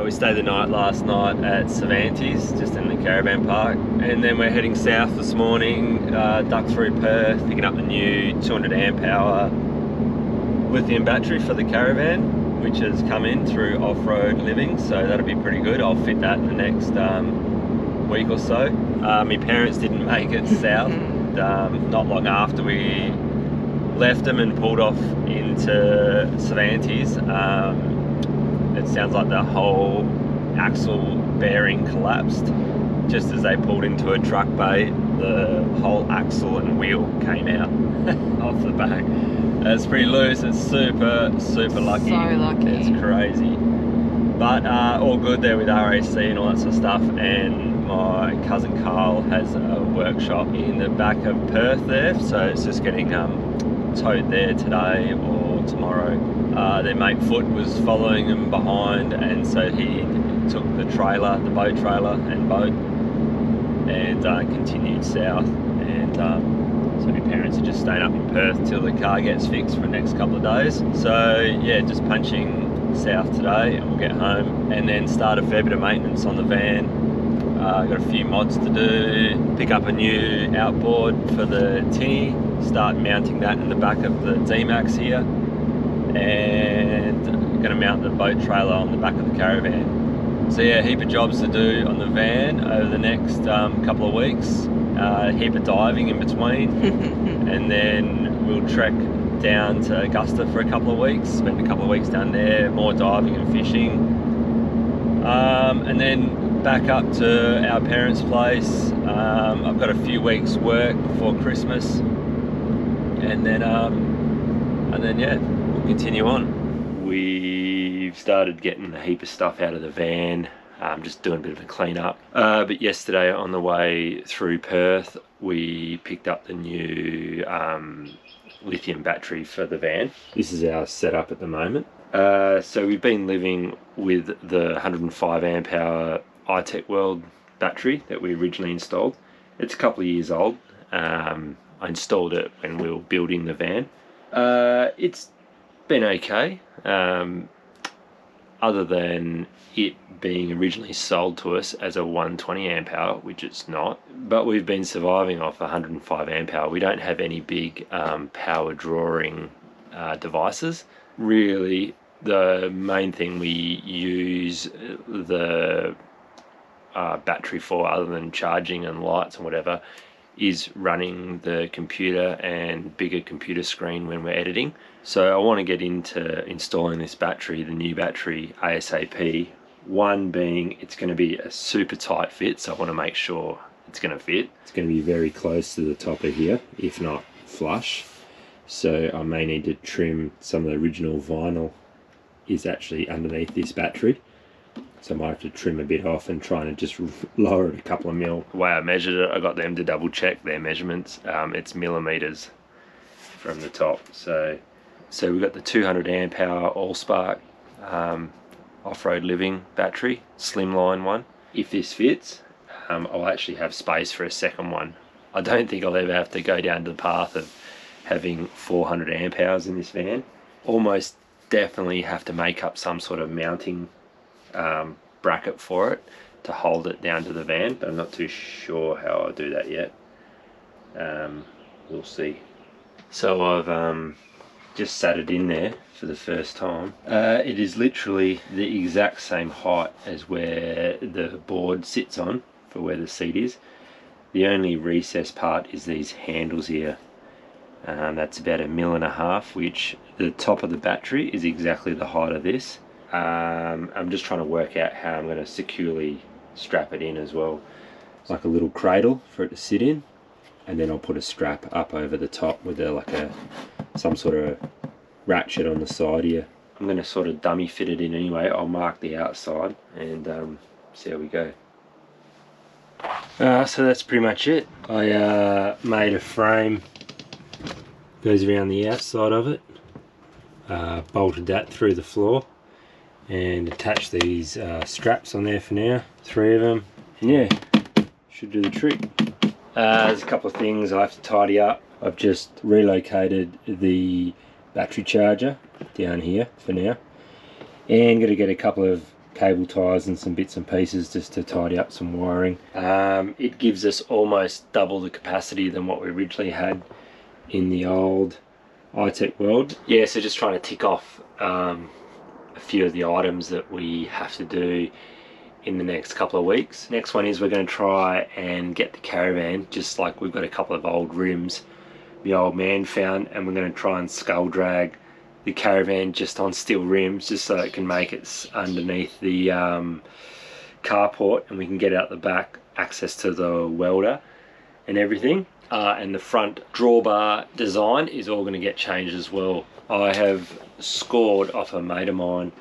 We stayed the night last night at Cervantes, just in the Caravan Park, and then we're heading south this morning, ducked through Perth, picking up the new 200 amp hour lithium battery for the Caravan, which has come in through Off-Road Living, so that'll be pretty good. I'll fit that in the next week or so. My parents didn't make it south not long after we left them and pulled off into Cervantes. It sounds like the whole axle bearing collapsed just as they pulled into a truck bay. The whole axle and wheel came out off the back. It's pretty loose. It's super lucky. So lucky. It's crazy, but all good there with RAC and all that sort of stuff. And my cousin Carl has a workshop in the back of Perth there, so it's just getting towed there today or tomorrow. Their mate Foot was following him behind, and so he took the trailer, the boat trailer and boat, and continued south. And so my parents are just staying up in Perth till the car gets fixed for the next couple of days. So yeah, just punching south today, and we'll get home and then start a fair bit of maintenance on the van. Got a few mods to do, pick up a new outboard for the tinny, start mounting that in the back of the D-Max here, and I'm going to mount the boat trailer on the back of the Caravan. So yeah, heap of jobs to do on the van over the next couple of weeks, heap of diving in between, and then we'll trek down to Augusta for a couple of weeks, spend a couple of weeks down there, more diving and fishing, and then back up to our parents' place. I've got a few weeks work before Christmas, and then yeah, we'll continue on. We've started getting a heap of stuff out of the van, just doing a bit of a clean up. But yesterday on the way through Perth, we picked up the new lithium battery for the van. This is our setup at the moment. So we've been living with the 105 amp hour iTech World battery that we originally installed. It's a couple of years old. I installed it when we were building the van. It's been okay, other than it being originally sold to us as a 120 amp hour, which it's not, but we've been surviving off 105 amp hour. We don't have any big power drawing devices. Really, the main thing we use the battery for, other than charging and lights and whatever, is running the computer and bigger computer screen when we're editing. So I want to get into installing this battery, the new battery, ASAP. One being, it's going to be a super tight fit, so I want to make sure it's going to fit. It's going to be very close to the top of here, if not flush. So I may need to trim some of the original vinyl is actually underneath this battery. So I might have to trim a bit off and try and just lower it a couple of mil. The way I measured it, I got them to double check their measurements. It's millimeters from the top. So we've got the 200 amp hour Allspark Off-Road Living battery, slimline one. If this fits, I'll actually have space for a second one. I don't think I'll ever have to go down to the path of having 400 amp hours in this van. Almost definitely have to make up some sort of mounting bracket for it to hold it down to the van, but I'm not too sure how I'll do that yet. We'll see. So I've just sat it in there for the first time. It is literally the exact same height as where the board sits on for where the seat is. The only recessed part is these handles here. That's about 1.5 mm, which the top of the battery is exactly the height of this. I'm just trying to work out how I'm going to securely strap it in as well. It's like a little cradle for it to sit in, and then I'll put a strap up over the top with some sort of ratchet on the side here. I'm going to sort of dummy fit it in anyway. I'll mark the outside and see how we go. So that's pretty much it. I made a frame, goes around the outside of it, bolted that through the floor, and attach these straps on there for now, 3 of them, and yeah, should do the trick. There's a couple of things I have to tidy up. I've just relocated the battery charger down here for now, and got to get a couple of cable ties and some bits and pieces just to tidy up some wiring. It gives us almost double the capacity than what we originally had in the old iTech world. Yeah, so just trying to tick off a few of the items that we have to do in the next couple of weeks. Next one is we're going to try and get the Caravan, just like we've got a couple of old rims the old man found, and we're going to try and skull drag the Caravan just on steel rims, just so it can make it underneath the carport, and we can get out the back access to the welder and everything. And the front drawbar design is all going to get changed as well. I have scored off a mate of mine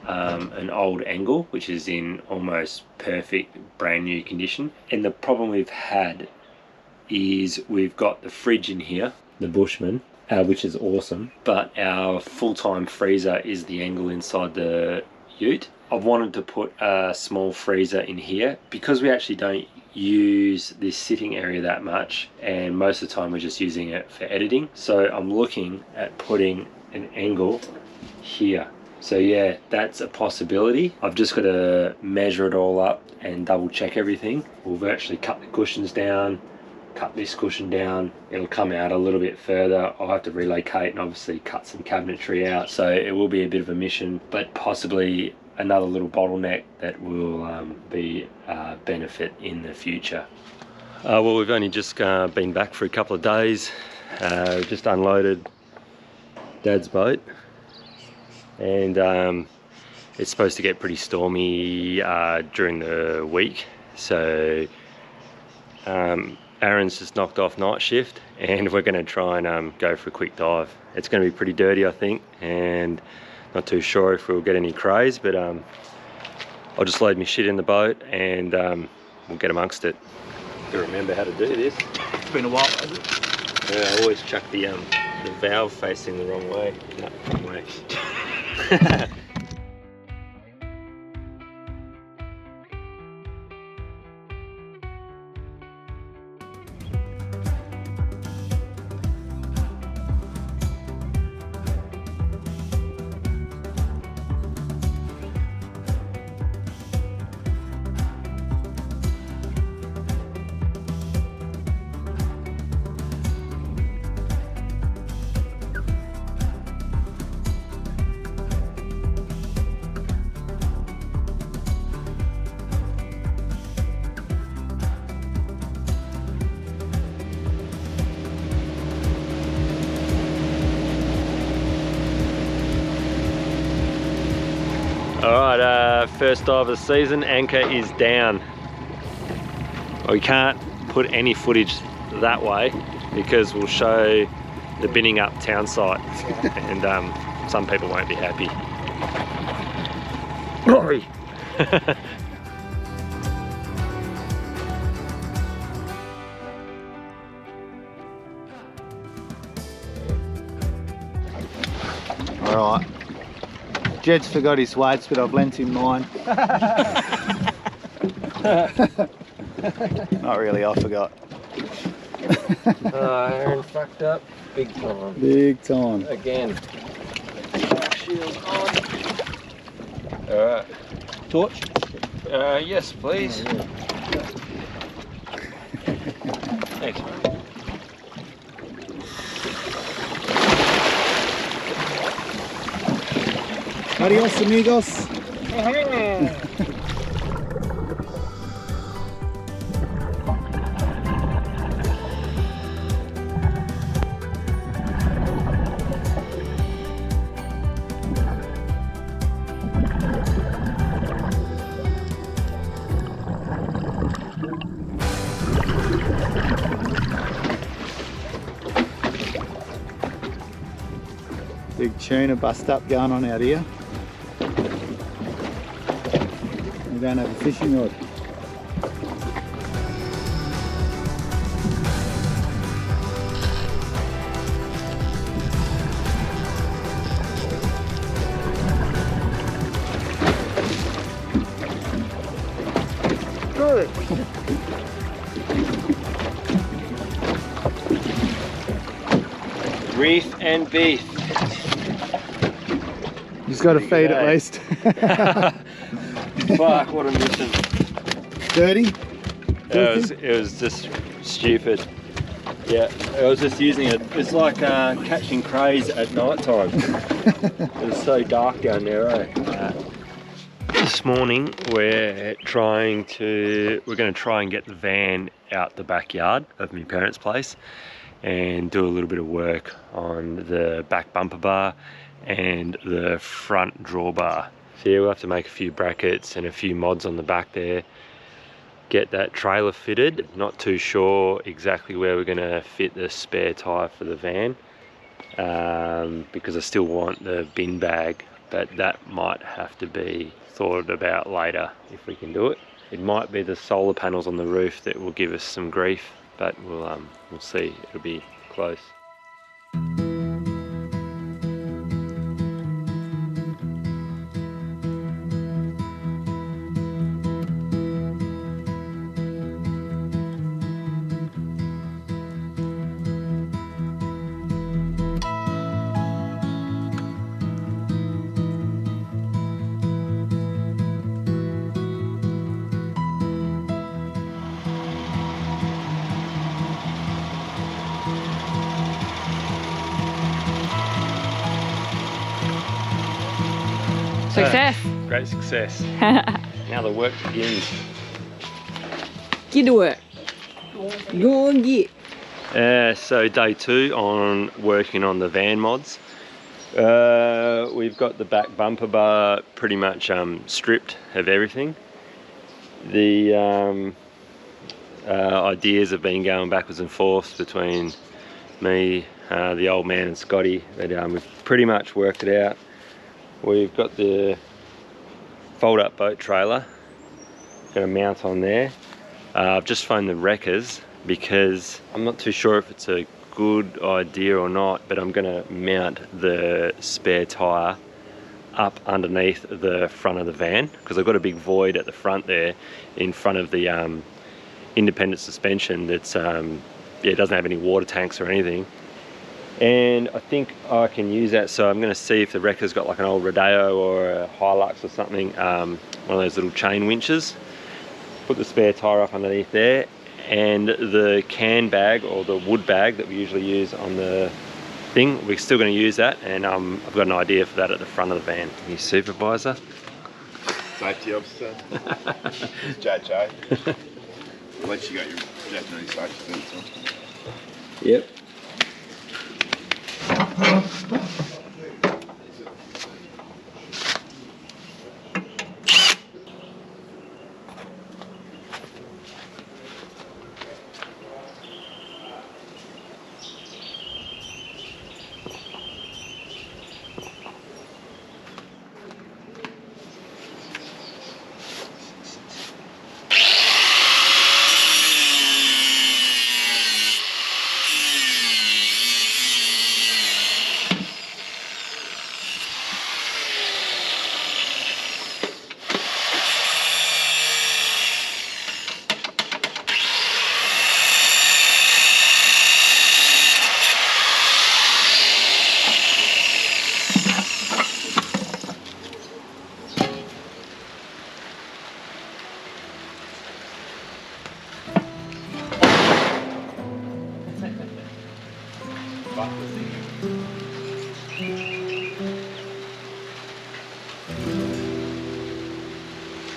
an old angle which is in almost perfect brand new condition, and the problem we've had is we've got the fridge in here, the Bushman, which is awesome, but our full-time freezer is the angle inside the ute. I've wanted to put a small freezer in here because we actually don't use this sitting area that much, and most of the time we're just using it for editing. So I'm looking at putting an angle here. So yeah, that's a possibility. I've just got to measure it all up and double check everything. We'll virtually cut the cushions down, cut this cushion down, it'll come out a little bit further. I'll have to relocate and obviously cut some cabinetry out, so it will be a bit of a mission, but possibly another little bottleneck that will be a benefit in the future. Well, we've only just been back for a couple of days. Just unloaded Dad's boat, and it's supposed to get pretty stormy during the week, so Aaron's just knocked off night shift, and we're going to try and go for a quick dive. It's going to be pretty dirty, I think, and not too sure if we'll get any crays, but I'll just load my shit in the boat and we'll get amongst it. To remember how to do this. It's been a while, hasn't it? Yeah, I always chuck the valve facing the wrong way. No, wrong way. Alright, first dive of the season, anchor is down. We can't put any footage that way because we'll show the binning up town site and some people won't be happy. Glory! Alright. Jed's forgot his weights, but I've lent him mine. Not really, I forgot. Aaron fucked up big time. Big time. Again. Shield on. Alright. Torch? Yes, please. Oh, yeah. Thanks, mate. Adios, amigos. Big tuna bust up going on out here. We don't have a fishing rod. Good. Reef and beef. He's got to feed at least. Fuck, what a mission. Dirty? It was just stupid. Yeah, I was just using it. It's like catching crays at night time. It was so dark down there, eh? This morning we're going to try and get the van out the backyard of my parents' place and do a little bit of work on the back bumper bar and the front drawbar. So yeah, we'll have to make a few brackets and a few mods on the back there, get that trailer fitted. Not too sure exactly where we're going to fit the spare tyre for the van, because I still want the bin bag, but that might have to be thought about later if we can do it. It might be the solar panels on the roof that will give us some grief, but we'll see. It'll be close. Success! Great success. Now the work begins. Get to work. Go and get. So day 2 on working on the van mods. We've got the back bumper bar pretty much stripped of everything. The ideas have been going backwards and forths between me, the old man and Scotty, but we've pretty much worked it out. We've got the fold-up boat trailer, going to mount on there. I've just phoned the wreckers because I'm not too sure if it's a good idea or not, but I'm going to mount the spare tyre up underneath the front of the van, because I've got a big void at the front there in front of the independent suspension that's it doesn't have any water tanks or anything. And I think I can use that, so I'm going to see if the wrecker's got like an old Rodeo or a Hilux or something, one of those little chain winches. Put the spare tyre up underneath there, and the can bag or the wood bag that we usually use on the thing, we're still going to use that, and I've got an idea for that at the front of the van. Your supervisor? Safety officer. JJ. At least you got your Japanese safety boots on. Yep.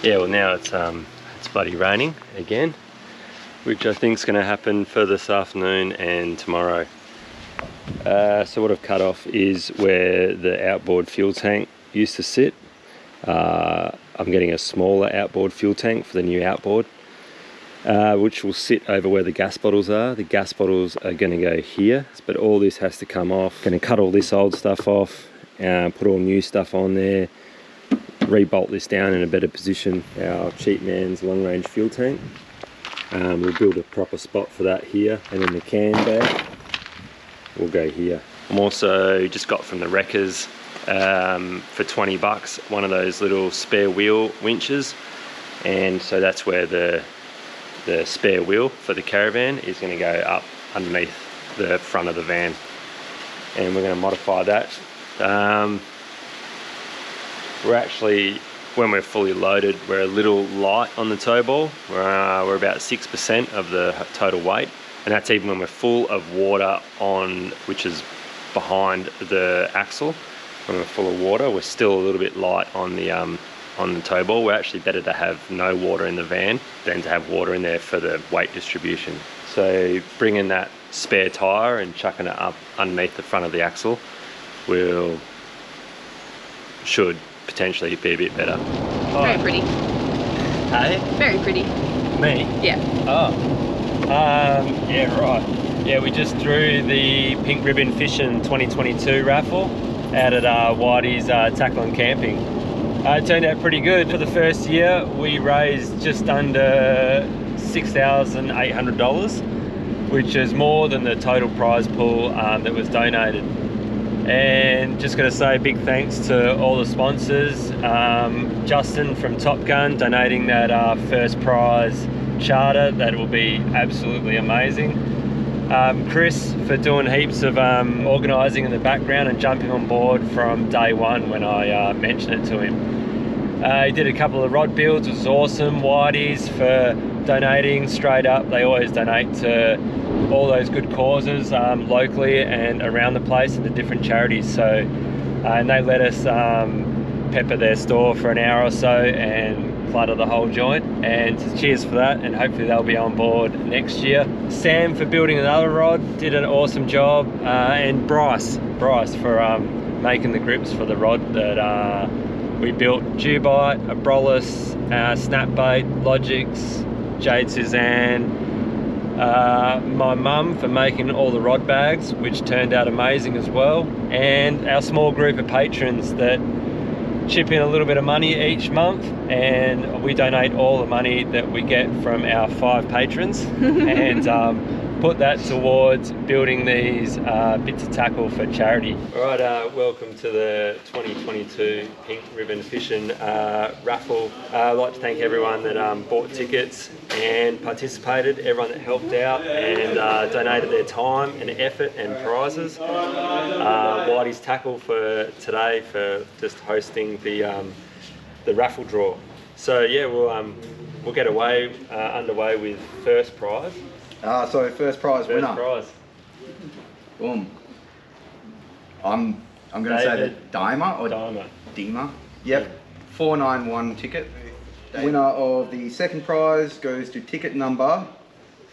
Yeah, well now it's bloody raining again, which I think is going to happen for this afternoon and tomorrow. So what I've cut off is where the outboard fuel tank used to sit. I'm getting a smaller outboard fuel tank for the new outboard, which will sit over where the gas bottles are. The gas bottles are going to go here, but all this has to come off. Going to cut all this old stuff off, put all new stuff on there, re-bolt this down in a better position. Our cheap man's long range fuel tank. We'll build a proper spot for that here, and then the can bag will go here. I'm also just got from the wreckers for 20 bucks one of those little spare wheel winches, and so that's where the spare wheel for the Caravan is going to go up underneath the front of the van, and we're going to modify that. We're actually when we're fully loaded, we're a little light on the tow ball. We're about 6% of the total weight, and that's even when we're full of water on, which is behind the axle. When we're full of water, we're still a little bit light on the tow ball. We're actually better to have no water in the van than to have water in there for the weight distribution. So bringing that spare tyre and chucking it up underneath the front of the axle should potentially be a bit better. Very pretty. Hey? Very pretty. Me? Yeah. Oh. Yeah, right. Yeah, we just threw the Pink Ribbon Fishin 2022 raffle out at Whitey's Tackle and Camping. It turned out pretty good. For the first year, we raised just under $6,800, which is more than the total prize pool that was donated. And just going to say big thanks to all the sponsors. Justin from Top Gun donating that first prize charter. That will be absolutely amazing. Chris for doing heaps of organising in the background and jumping on board from day one when I mentioned it to him. He did a couple of rod builds, it was awesome. Whitey's for donating straight up. They always donate to all those good causes locally and around the place and the different charities. So and they let us pepper their store for an hour or so and clutter the whole joint, and cheers for that, and hopefully they'll be on board next year. Sam for building another rod, did an awesome job, and Bryce for making the grips for the rod that we built. Dubite, a Brollis, Snapbait, Logix, Jade Suzanne, my mum for making all the rod bags, which turned out amazing as well, and our small group of patrons that chip in a little bit of money each month, and we donate all the money that we get from our 5 patrons and put that towards building these bits of tackle for charity. Alright, welcome to the 2022 Pink Ribbon Fishin raffle. I'd like to thank everyone that bought tickets and participated, everyone that helped out and donated their time and effort and prizes. Whitey's Tackle for today for just hosting the raffle draw. So yeah, we'll get underway with first prize. So first prize winner. First prize. Boom. I'm going to say the Dima or Dima. Yep. 491 ticket. Winner of the second prize goes to ticket number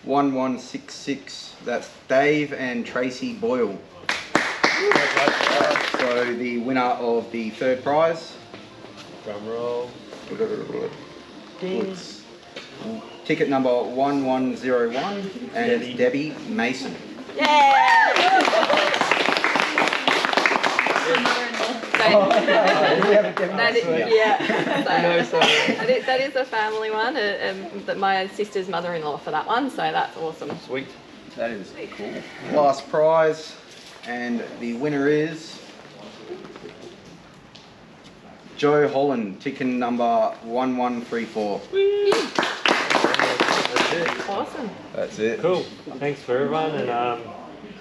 1166. That's Dave and Tracy Boyle. So the winner of the third prize. Drum roll. Ding. Ticket number 1101, and it's Debbie Mason. That is a family one. That my sister's mother-in-law for that one, so that's awesome. Sweet. That is cool. Last prize, and the winner is Joe Holland, ticket number 1134. Awesome. That's it. Cool. Thanks for everyone, and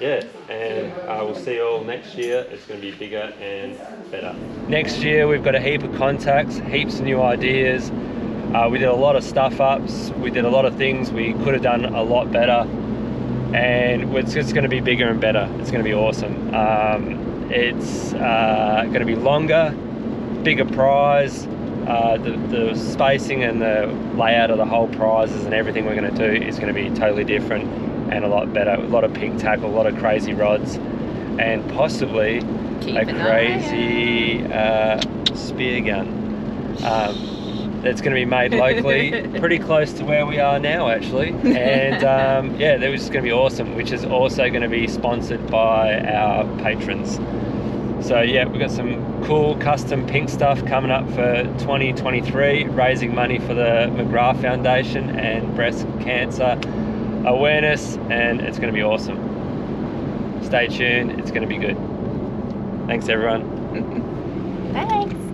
yeah, and we'll see you all next year. It's going to be bigger and better. Next year we've got a heap of contacts, heaps of new ideas. We did a lot of stuff ups. We did a lot of things we could have done a lot better, and it's just going to be bigger and better. It's going to be awesome. It's going to be longer, bigger prize. The spacing and the layout of the whole prizes and everything we're going to do is going to be totally different and a lot better. A lot of pink tackle, a lot of crazy rods, and possibly a crazy spear gun that's going to be made locally, pretty close to where we are now actually. And yeah, that was going to be awesome, which is also going to be sponsored by our patrons. So yeah, we've got some cool custom pink stuff coming up for 2023, raising money for the McGrath Foundation and breast cancer awareness, and it's going to be awesome. Stay tuned, it's going to be good. Thanks everyone. Thanks.